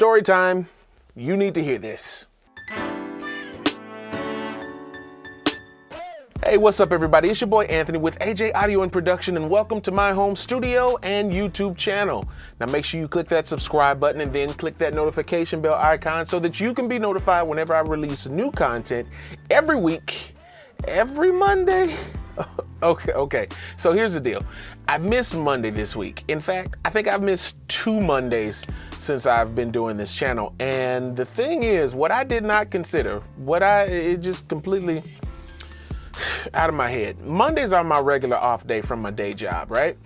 Story time. You need to hear this. Hey, what's up everybody? It's your boy Anthony with AJ Audio and Production, and welcome to my home studio and YouTube channel. Now make sure you click that subscribe button and then click that notification bell icon so that you can be notified whenever I release new content every week, every Monday. Okay. So here's the deal. I missed Monday this week. In fact, I think I've missed 2 Mondays since I've been doing this channel. And the thing is, what I did not consider, it just completely out of my head. Mondays are my regular off day from my day job, right?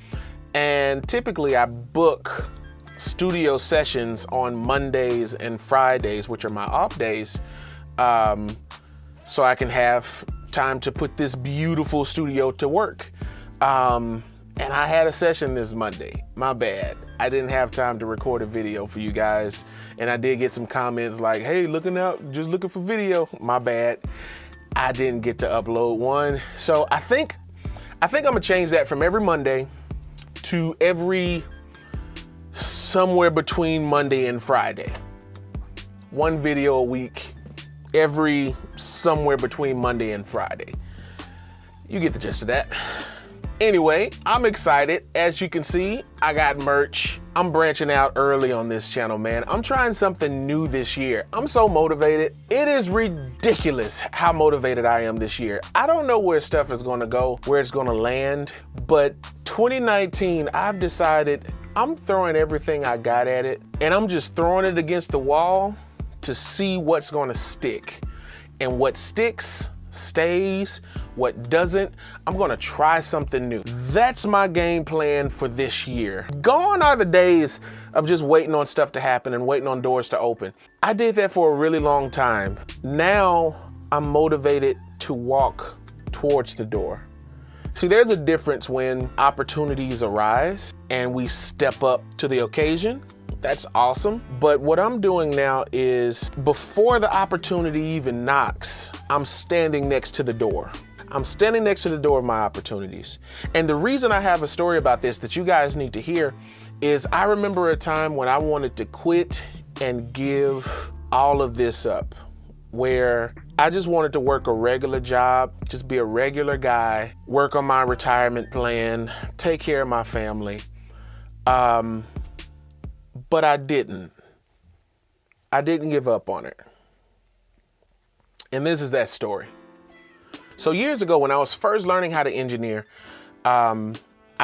And typically I book studio sessions on Mondays and Fridays, which are my off days, so I can have time to put this beautiful studio to work. And I had a session this Monday. My bad. I didn't have time to record a video for you guys. And I did get some comments like, hey, looking out, just looking for video. My bad. I didn't get to upload one. So I think I'm gonna change that from every Monday to somewhere between Monday and Friday. 1 video a week, somewhere between Monday and Friday. You get the gist of that. Anyway, I'm excited. As you can see, I got merch. I'm branching out early on this channel, man. I'm trying something new this year. I'm so motivated. It is ridiculous how motivated I am this year. I don't know where stuff is gonna go, where it's gonna land, but 2019, I've decided I'm throwing everything I got at it, and I'm just throwing it against the wall to see what's gonna stick. And what sticks, stays. What doesn't, I'm gonna try something new. That's my game plan for this year. Gone are the days of just waiting on stuff to happen and waiting on doors to open. I did that for a really long time. Now I'm motivated to walk towards the door. See, there's a difference when opportunities arise and we step up to the occasion. That's awesome. But what I'm doing now is, before the opportunity even knocks, I'm standing next to the door. I'm standing next to the door of my opportunities. And the reason I have a story about this that you guys need to hear is, I remember a time when I wanted to quit and give all of this up, where I just wanted to work a regular job, just be a regular guy, work on my retirement plan, take care of my family. But I didn't give up on it. And this is that story. So years ago, when I was first learning how to engineer, I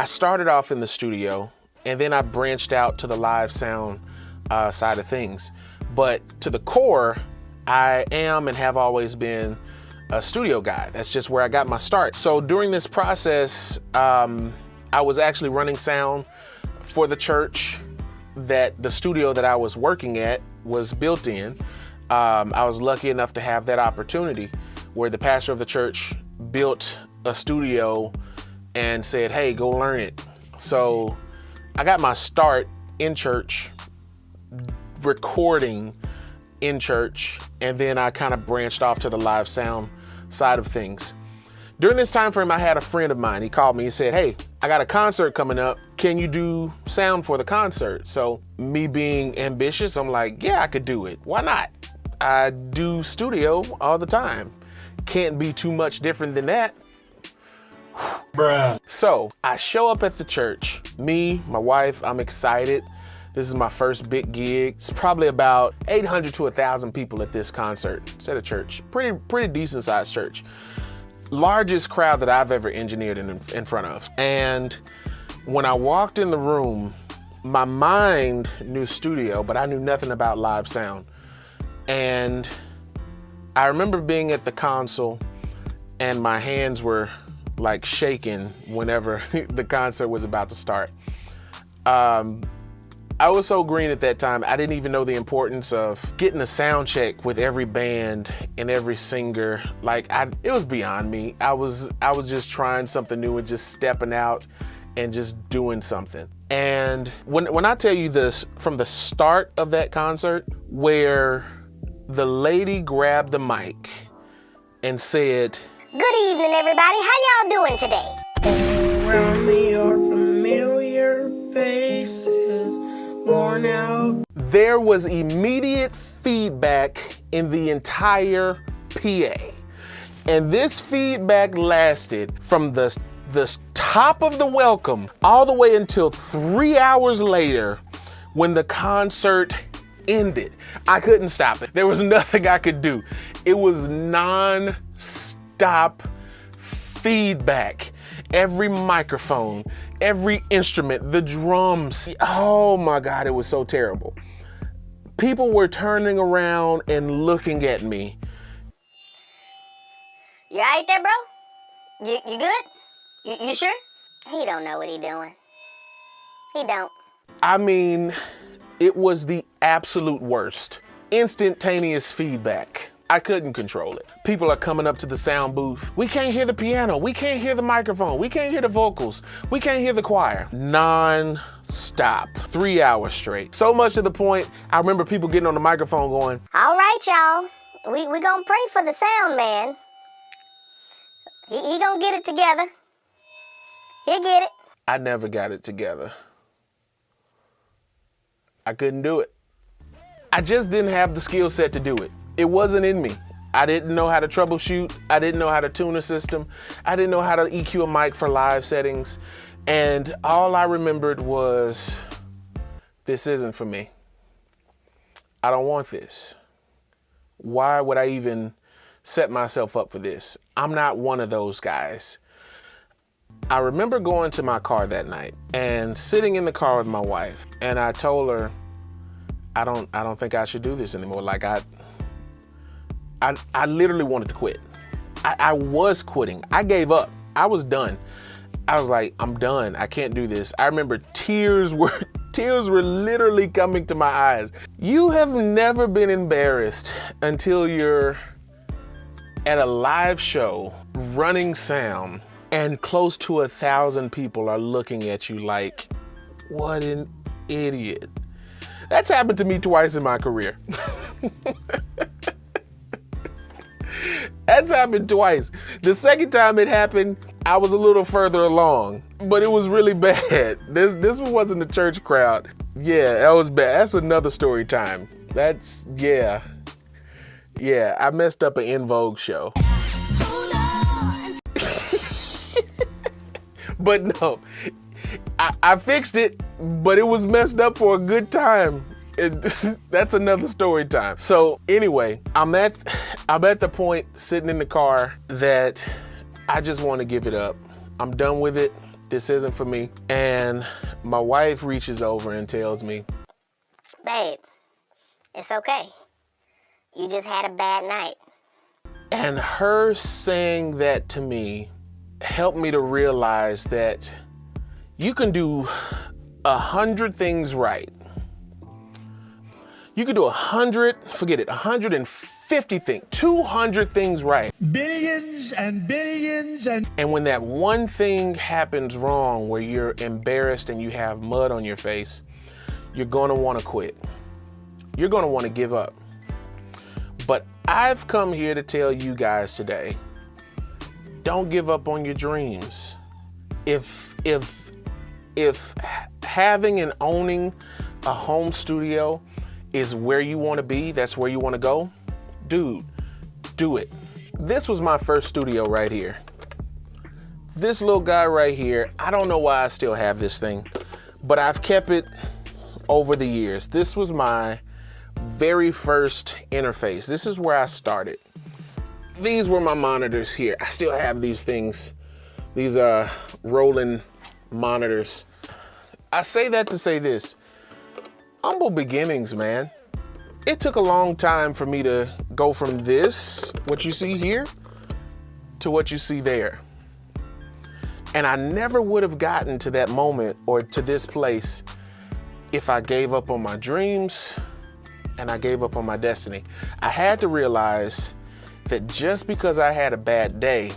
started off in the studio, and then I branched out to the live sound side of things. But to the core, I am and have always been a studio guy. That's just where I got my start. So during this process, I was actually running sound for the church that the studio that I was working at was built in. I was lucky enough to have that opportunity where the pastor of the church built a studio and said, hey, go learn it. So I got my start in church, recording in church, and then I kind of branched off to the live sound side of things. During this time frame, I had a friend of mine. He called me and said, hey, I got a concert coming up. Can you do sound for the concert? So me being ambitious, I'm like, yeah, I could do it. Why not? I do studio all the time. Can't be too much different than that. Bruh. So I show up at the church, me, my wife, I'm excited. This is my first big gig. It's probably about 800 to 1,000 people at this concert. It's at a church, pretty decent sized church. Largest crowd that I've ever engineered in front of. And when I walked in the room, my mind knew studio, but I knew nothing about live sound. And I remember being at the console and my hands were like shaking whenever the concert was about to start. I was so green at that time, I didn't even know the importance of getting a sound check with every band and every singer. It was beyond me. I was just trying something new and just stepping out and just doing something. And when I tell you this, from the start of that concert, where the lady grabbed the mic and said, "Good evening, everybody. How y'all doing today?" Around me are familiar faces, worn out. There was immediate feedback in the entire PA. And this feedback lasted from the top of the welcome all the way until 3 hours later when the concert ended. I couldn't stop it. There was nothing I could do. It was non-stop feedback. Every microphone, every instrument, the drums. Oh my God, it was so terrible. People were turning around and looking at me. You alright there, bro? You good? You sure? He don't know what he doing. He don't. I mean, it was the absolute worst. Instantaneous feedback. I couldn't control it. People are coming up to the sound booth. We can't hear the piano. We can't hear the microphone. We can't hear the vocals. We can't hear the choir. Non-stop. 3 hours straight. So much to the point, I remember people getting on the microphone going, All right, y'all. We gonna pray for the sound man. He gonna get it together. He'll get it. I never got it together. I couldn't do it. I just didn't have the skill set to do it. It wasn't in me. I didn't know how to troubleshoot. I didn't know how to tune a system. I didn't know how to EQ a mic for live settings. And all I remembered was, this isn't for me. I don't want this. Why would I even set myself up for this? I'm not one of those guys. I remember going to my car that night and sitting in the car with my wife, and I told her, I don't think I should do this anymore. Like I literally wanted to quit. I was quitting. I gave up. I was done. I was like, I'm done. I can't do this. I remember tears were literally coming to my eyes. You have never been embarrassed until you're at a live show running sound and close to 1,000 people are looking at you like, what an idiot. That's happened to me twice in my career. That's happened twice. The second time it happened, I was a little further along, but it was really bad. This wasn't a church crowd. Yeah, that was bad. That's another story time. Yeah, I messed up an En Vogue show. But no, I fixed it, but it was messed up for a good time. That's another story time. So anyway, I'm at the point sitting in the car that I just want to give it up. I'm done with it. This isn't for me. And my wife reaches over and tells me, Babe, it's okay. You just had a bad night. And her saying that to me helped me to realize that you can do 100 things right. You could do 150 things, 200 things right. Billions and billions and... And when that one thing happens wrong, where you're embarrassed and you have mud on your face, you're gonna wanna quit. You're gonna wanna give up. But I've come here to tell you guys today, don't give up on your dreams. If having and owning a home studio is where you want to be, that's where you want to go, dude, do it. This was my first studio right here. This little guy right here, I don't know why I still have this thing, but I've kept it over the years. This was my very first interface. This is where I started. These were my monitors here. I still have these things, these rolling monitors. I say that to say this, humble beginnings, man. It took a long time for me to go from this, what you see here, to what you see there. And I never would have gotten to that moment or to this place if I gave up on my dreams and I gave up on my destiny. I had to realize that just because I had a bad day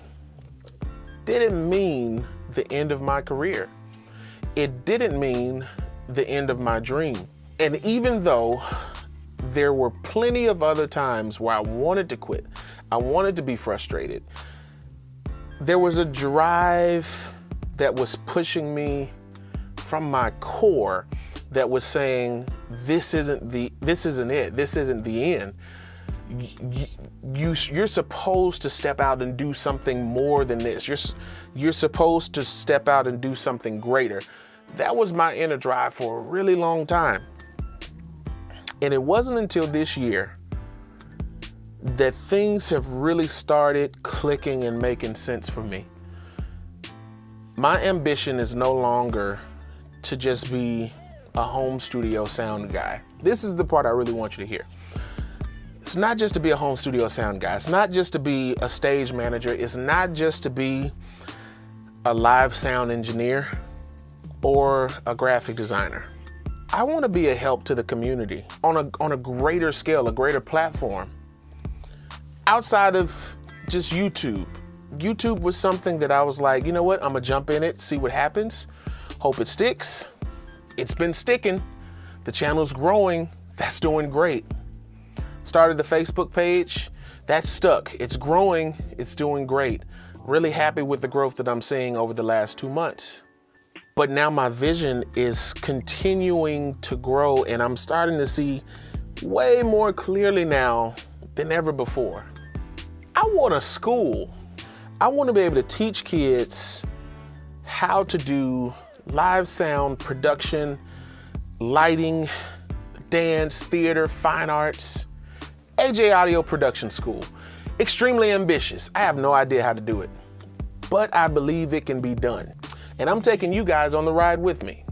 didn't mean the end of my career. It didn't mean the end of my dream. And even though there were plenty of other times where I wanted to quit, I wanted to be frustrated, there was a drive that was pushing me from my core that was saying, this isn't it. This isn't the end. You're supposed to step out and do something more than this. You're supposed to step out and do something greater. That was my inner drive for a really long time. And it wasn't until this year that things have really started clicking and making sense for me. My ambition is no longer to just be a home studio sound guy. This is the part I really want you to hear. It's not just to be a home studio sound guy. It's not just to be a stage manager. It's not just to be a live sound engineer or a graphic designer. I want to be a help to the community on a greater scale, a greater platform. Outside of just YouTube. YouTube was something that I was like, you know what? I'm gonna jump in it, see what happens. Hope it sticks. It's been sticking. The channel's growing. That's doing great. Started the Facebook page, that's stuck. It's growing, it's doing great. Really happy with the growth that I'm seeing over the last 2 months. But now my vision is continuing to grow, and I'm starting to see way more clearly now than ever before. I want a school. I want to be able to teach kids how to do live sound production, lighting, dance, theater, fine arts. AJ Audio Production School. Extremely ambitious. I have no idea how to do it, but I believe it can be done. And I'm taking you guys on the ride with me.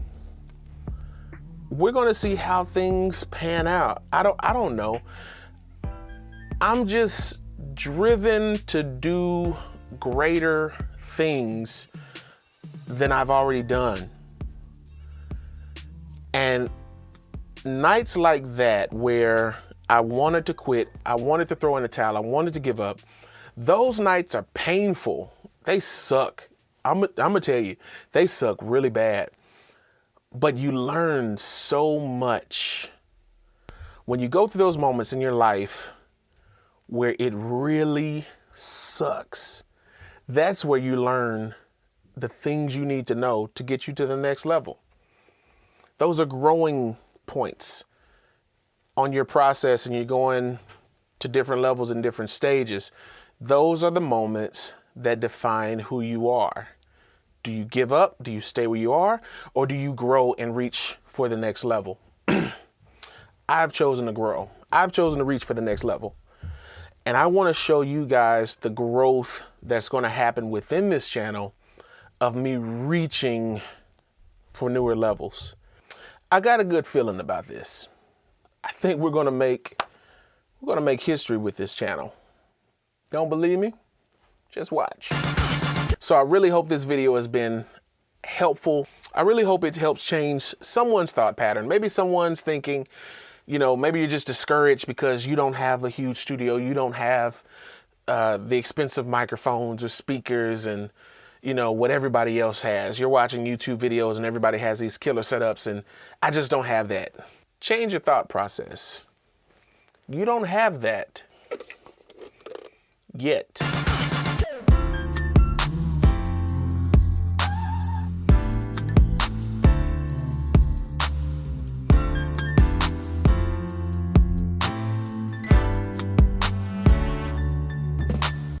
We're gonna see how things pan out. I don't know. I'm just driven to do greater things than I've already done. And nights like that where I wanted to quit, I wanted to throw in the towel, I wanted to give up, those nights are painful. They suck. I'm gonna tell you, they suck really bad. But you learn so much when you go through those moments in your life where it really sucks. That's where you learn the things you need to know to get you to the next level. Those are growing points on your process, and you're going to different levels and different stages. Those are the moments that define who you are. Do you give up? Do you stay where you are? Or do you grow and reach for the next level? I've chosen to grow. I've chosen to reach for the next level. And I want to show you guys the growth that's going to happen within this channel of me reaching for newer levels. I got a good feeling about this. I think we're gonna make history with this channel. Don't believe me? Just watch. So I really hope this video has been helpful. I really hope it helps change someone's thought pattern. Maybe someone's thinking, you know, maybe you're just discouraged because you don't have a huge studio. You don't have the expensive microphones or speakers and, you know, what everybody else has. You're watching YouTube videos and everybody has these killer setups, and I just don't have that. Change your thought process. You don't have that yet.